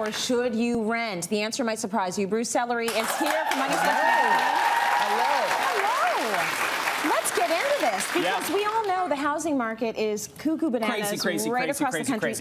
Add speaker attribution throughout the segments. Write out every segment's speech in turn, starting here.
Speaker 1: or should you rent? The answer might surprise you. Bruce Sellery is here for Money Stuff. Hello. Let's get into this because we all know the housing market is cuckoo bananas right across the country.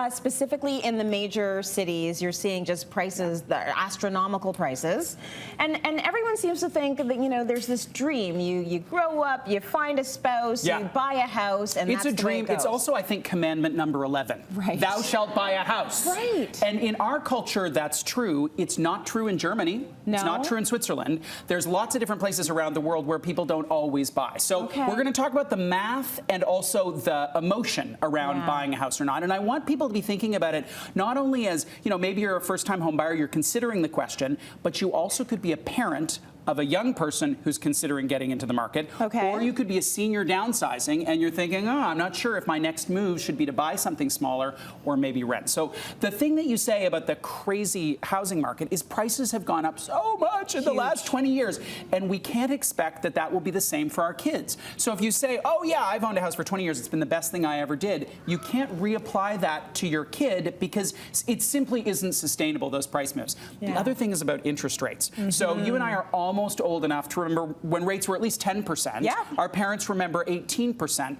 Speaker 1: Specifically in the major cities, you're seeing just prices, the astronomical prices, and everyone seems to think that, you know, there's this dream. You grow up, you find a spouse, you buy a house, and
Speaker 2: it's
Speaker 1: that's
Speaker 2: a dream. It's also, I think, commandment number 11.
Speaker 1: Right.
Speaker 2: Thou shalt buy a house.
Speaker 1: Right.
Speaker 2: And in our culture, that's true. It's not true in Germany.
Speaker 1: No.
Speaker 2: It's not true in Switzerland. There's lots of different places around the world where people don't always buy. So we're going to talk about the math and also the emotion around buying a house or not. And I want people to be thinking about it not only as, you know, maybe you're a first-time home buyer, you're considering the question, but you also could be a parent of a young person who's considering getting into the market. Or you could be a senior downsizing and you're thinking, oh, I'm not sure if my next move should be to buy something smaller or maybe rent. So the thing that you say about the crazy housing market is prices have gone up so much in the last 20 years. And we can't expect that that will be the same for our kids. So if you say, oh yeah, I've owned a house for 20 years, it's been the best thing I ever did, you can't reapply that to your kid because it simply isn't sustainable, those price moves. The other thing is about interest rates. So you and I are almost old enough to remember when rates were at least 10%. Our parents remember 18%.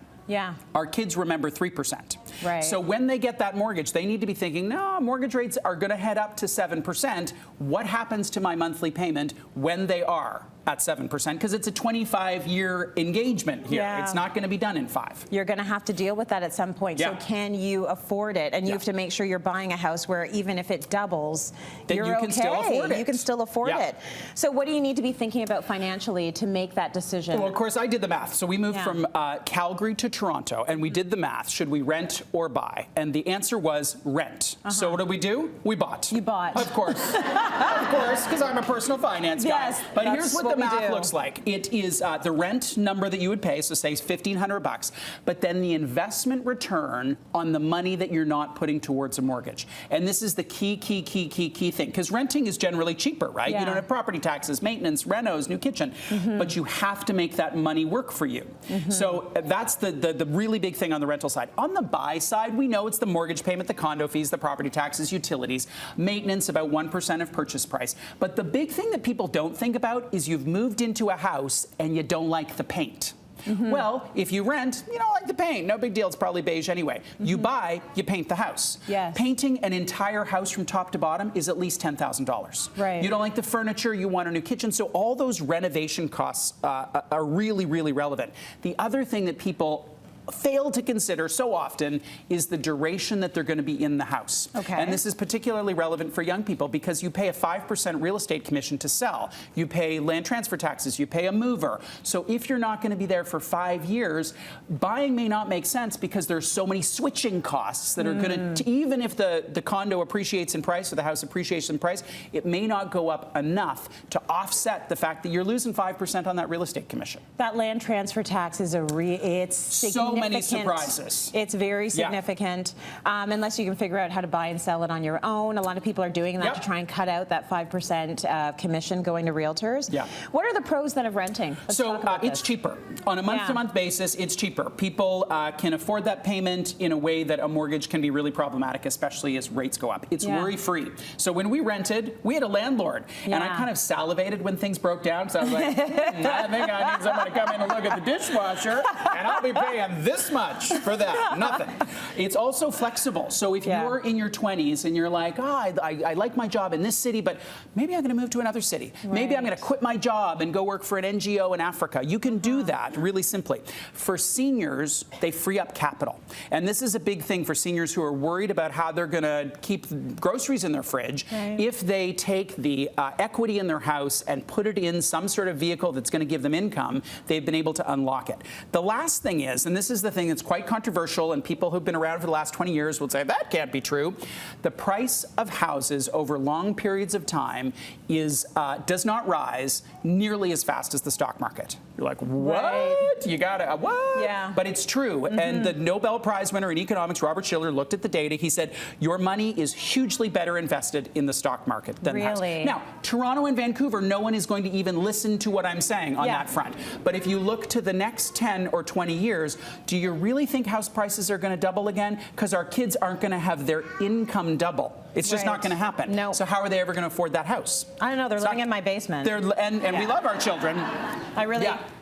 Speaker 2: Our kids remember 3%.
Speaker 1: Right.
Speaker 2: So when they get that mortgage, they need to be thinking, no, mortgage rates are going to head up to 7%. What happens to my monthly payment when they are at 7%? Because it's a 25-year engagement here. It's not going to be done in 5.
Speaker 1: You're going to have to deal with that at some point. So can you afford it? And you have to make sure you're buying a house where even if it doubles,
Speaker 2: then you can still afford it.
Speaker 1: You can still afford it. So what do you need to be thinking about financially to make that decision?
Speaker 2: Well, of course, I did the math. So we moved from Calgary to Toronto, and we did the math. Should we rent or buy? And the answer was rent. So what did we do? We bought.
Speaker 1: You bought.
Speaker 2: Of course. Of course, because I'm a personal finance guy. But here's what the math looks like. It is the rent number that you would pay, so say $1,500, but then the investment return on the money that you're not putting towards a mortgage. And this is the key thing, because renting is generally cheaper, right? You don't have property taxes, maintenance, renos, new kitchen, but you have to make that money work for you. So that's the really big thing on the rental side. On the buy side, we know it's the mortgage payment, the condo fees, the property taxes, utilities, maintenance, about 1% of purchase price. But the big thing that people don't think about is you've moved into a house and you don't like the paint. Well, if you rent, you don't like the paint. No big deal. It's probably beige anyway. You buy, you paint the house. Painting an entire house from top to bottom is at least $10,000. You don't like the furniture, you want a new kitchen. So all those renovation costs are really, really relevant. The other thing that people fail to consider so often is the duration that they're going to be in the house. And this is particularly relevant for young people because you pay a 5% real estate commission to sell. You pay land transfer taxes. You pay a mover. So if you're not going to be there for 5 years, buying may not make sense because there's so many switching costs that are going to, even if the condo appreciates in price or the house appreciates in price, it may not go up enough to offset the fact that you're losing 5% on that real estate commission.
Speaker 1: That land transfer tax is it's significant.
Speaker 2: So many surprises.
Speaker 1: It's very significant. Unless you can figure out how to buy and sell it on your own. A lot of people are doing that to try and cut out that 5% commission going to realtors. What are the pros then of renting?
Speaker 2: So it's cheaper. On a month-to-month basis, it's cheaper. People can afford that payment in a way that a mortgage can be really problematic, especially as rates go up. It's worry-free. So when we rented, we had a landlord. And I kind of salivated when things broke down. So I was like, I think I need someone to come in and look at the dishwasher, and I'll be paying this much for that. Nothing. It's also flexible. So if you're in your 20s and you're like, oh, I like my job in this city, but maybe I'm going to move to another city. Maybe I'm going to quit my job and go work for an NGO in Africa. You can do that really simply. For seniors, they free up capital. And this is a big thing for seniors who are worried about how they're going to keep groceries in their fridge. If they take the equity in their house and put it in some sort of vehicle that's going to give them income, they've been able to unlock it. The last thing is, and this is the thing that's quite controversial, and people who've been around for the last 20 years will say that can't be true. The price of houses over long periods of time does not rise nearly as fast as the stock market. You're like, what? You got to, what? But it's true. And the Nobel Prize winner in economics, Robert Shiller, looked at the data. He said, your money is hugely better invested in the stock market than the house. Now, Toronto and Vancouver, no one is going to even listen to what I'm saying on that front. But if you look to the next 10 or 20 years, do you really think house prices are going to double again? Because our kids aren't going to have their income double. It's just not going to happen.
Speaker 1: No.
Speaker 2: So how are they ever going to afford that house?
Speaker 1: I don't know. They're living in my basement.
Speaker 2: And we love our children.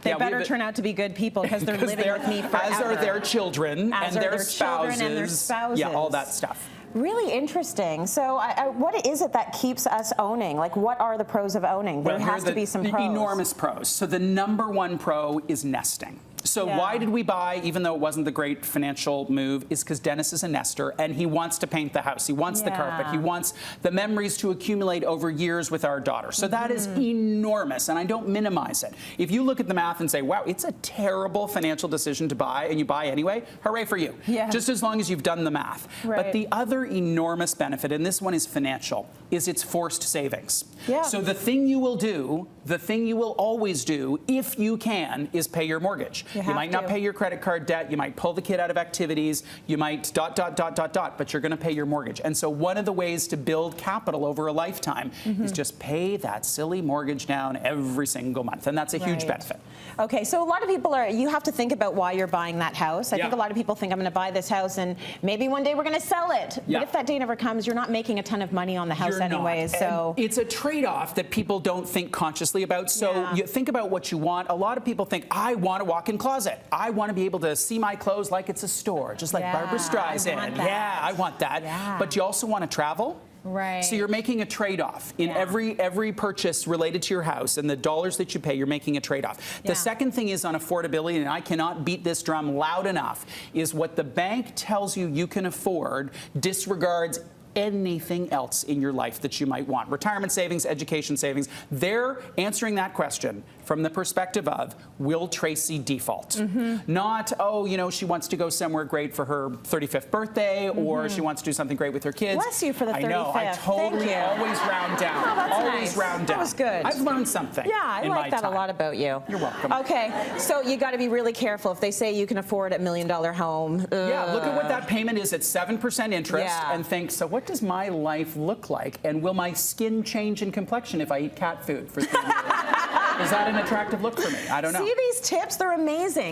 Speaker 1: They better turn out to be good people because they're living with me forever.
Speaker 2: As are their children and their spouses.
Speaker 1: And their spouses.
Speaker 2: Yeah, all that stuff.
Speaker 1: Really interesting. So what is it that keeps us owning? Like, what are the pros of owning? There has to be some pros.
Speaker 2: Enormous pros. So the number one pro is nesting. So why did we buy, even though it wasn't the great financial move, is because Dennis is a nester and he wants to paint the house. He wants the carpet. He wants the memories to accumulate over years with our daughter. So that is enormous, and I don't minimize it. If you look at the math and say, wow, it's a terrible financial decision to buy, and you buy anyway, hooray for you. Just as long as you've done the math. But the other enormous benefit, and this one is financial, is it's forced savings. So the thing you will do, the thing you will always do, if you can, is pay your mortgage. You might not pay your credit card debt, you might pull the kid out of activities, you might ... but you're going to pay your mortgage. And so one of the ways to build capital over a lifetime is just pay that silly mortgage down every single month. And that's a huge benefit.
Speaker 1: Okay, so a lot of people you have to think about why you're buying that house. I think a lot of people think I'm going to buy this house and maybe one day we're going to sell it. But if that day never comes, you're not making a ton of money on the house anyways. So
Speaker 2: it's a trade-off that people don't think consciously about. So you think about what you want. A lot of people think, I want a walk-in closet. I want to be able to see my clothes like it's a store, just like Barbara Streisand. I want that. But you also want to travel. So you're making a trade-off in every purchase related to your house, and the dollars that you pay, you're making a trade-off. The second thing is on affordability, and I cannot beat this drum loud enough, is what the bank tells you you can afford disregards anything else in your life that you might want. Retirement savings, education savings, they're answering that question from the perspective of, will Tracy default? Not, oh, you know, she wants to go somewhere great for her 35th birthday, or she wants to do something great with her kids.
Speaker 1: Bless you for the 35th.
Speaker 2: I know, I totally always round down.
Speaker 1: Oh, that's
Speaker 2: always round down.
Speaker 1: That was good.
Speaker 2: I've learned something.
Speaker 1: Yeah, I like that a lot about you.
Speaker 2: You're welcome.
Speaker 1: Okay, so you got to be really careful. If they say you can afford a $1 million home.
Speaker 2: Look at what that payment is at 7% interest and think, so what does my life look like? And will my skin change in complexion if I eat cat food for 3 years? Is that an attractive look for me? I don't know.
Speaker 1: See these tips? They're amazing.